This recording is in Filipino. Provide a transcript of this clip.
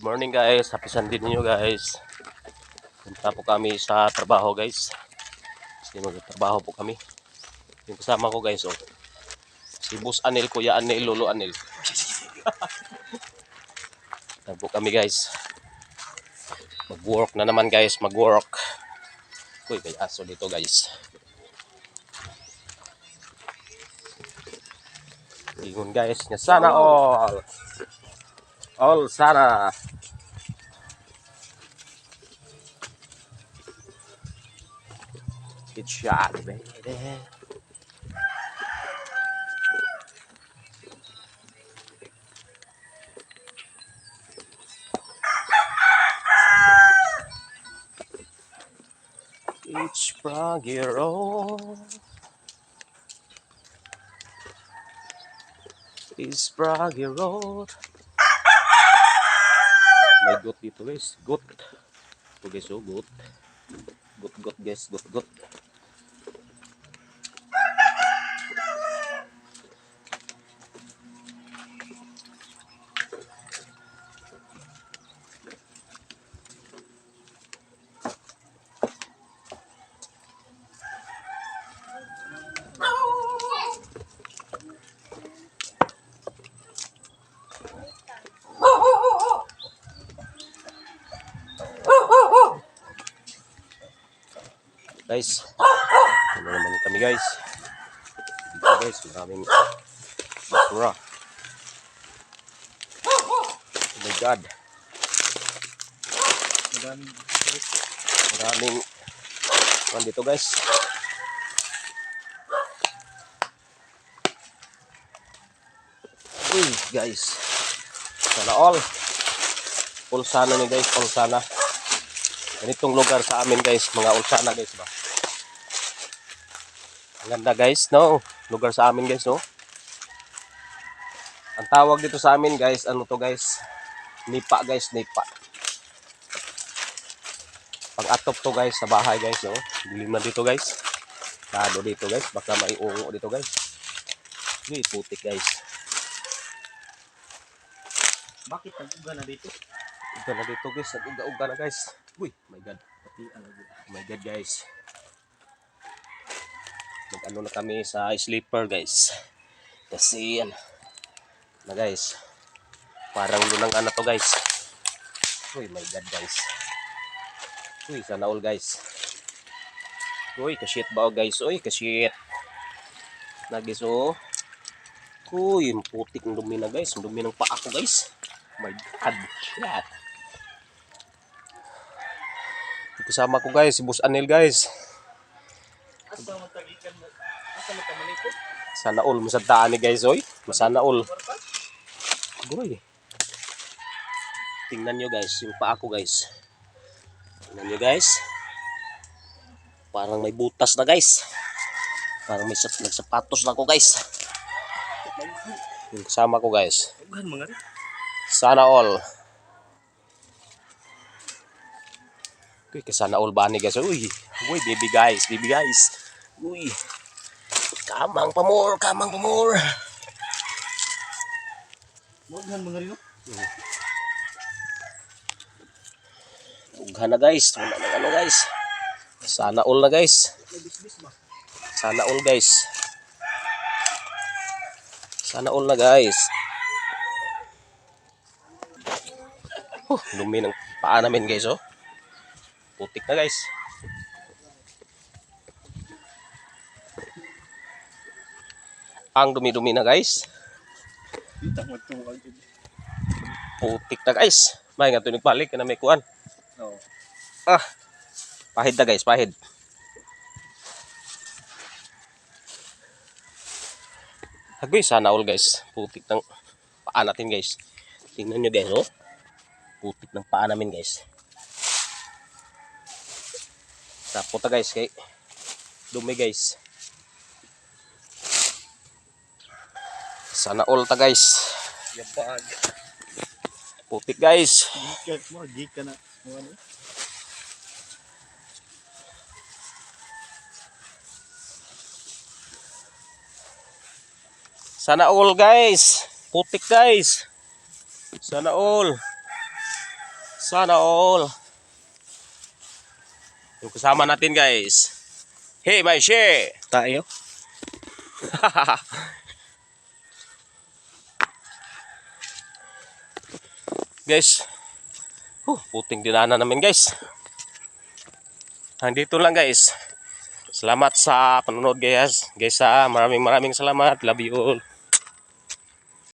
Good morning guys, happy Sunday ninyo guys. Punta po kami sa trabaho guys. Kasi magtrabaho po kami. Yung kasama ko guys, oh. Si Boss Anil, Kuya Anil, Lolo Anil. Punta po kami guys. Mag-work na naman guys, mag-work. Uy, may aso dito guys. Ingon guys, nga sana all. All sana. Good shot, baby. Each froggy roll is froggy road. May goat dito guys, goat. Ito guys, oh, goat. Goat guys, goat. Guys, ano naman kami guys. Dito guys, maraming basura. Oh my god. Maraming dito guys. Uy guys, sana all ulsana ni guys, ulsana. Ganitong lugar sa amin guys, mga ulsana guys ba. Ang ganda guys, no? Lugar sa amin guys, no? Ang tawag dito sa amin guys, ano to guys? Nipa guys, nipa. Pag-atop to guys sa bahay guys, no? Dilim na dito guys. Tado dito guys, baka maiungo dito guys. Uy, putik guys. Bakit nag-uga na dito? Uga na dito guys, nag-uga na guys. Uy, my god. Oh my god guys. Mag-ano na kami sa sleeper guys. Kasi yan. Na guys. Parang lunang ano to guys. Uy, my god guys. Uy, sana all guys. Uy, ka-shit ba guys? Uy, ka-shit. Na guys, oh. Uy, yung putik ng dumi na guys. Yung dumi ng paa ko guys. My god. Shit. Kasama ko guys, si Boss Anil guys. Asa matagikan mo? Asa matamaniko? Sana all masadtaan ni guys, oy. Sana all. Guray. Tingnan nyo guys, yung paa ko guys. Tingnan nyo guys. Parang may butas na guys. Parang may nagsapatos na ako guys. Yung kasama ko guys. Ugan mga rin. Sana all. Uy, sana all ba ni guys? Uy, baby guys. Uy. Kamang pa more. Ugan mga rin. Ughan na guys. Wala na ano guys. Sana all na guys. Sana all guys. Sana all na guys. Dumi ng paa namin guys, oh. Putik na guys. Ang dumi-dumi na guys. Putik na guys. May nga ito nagpalik na may kuan. Oo. Pahid na guys, pahid. Hagoy, sana all guys. Putik ng paa natin guys. Tingnan nyo guys, oh. Putik ng paa namin guys. Tapo ta guys, kay dumi guys. Sana all ta guys. Yapag. Putik guys. Gikan na. Ano? Sana all guys. Putik guys. Sana all. Sana all. Yung kasama natin guys. Hey, my share. Tayo. Guys. Puting dinaanan namin guys. Nandito lang guys. Salamat sa panonood guys. Guys, maraming salamat. Love you all.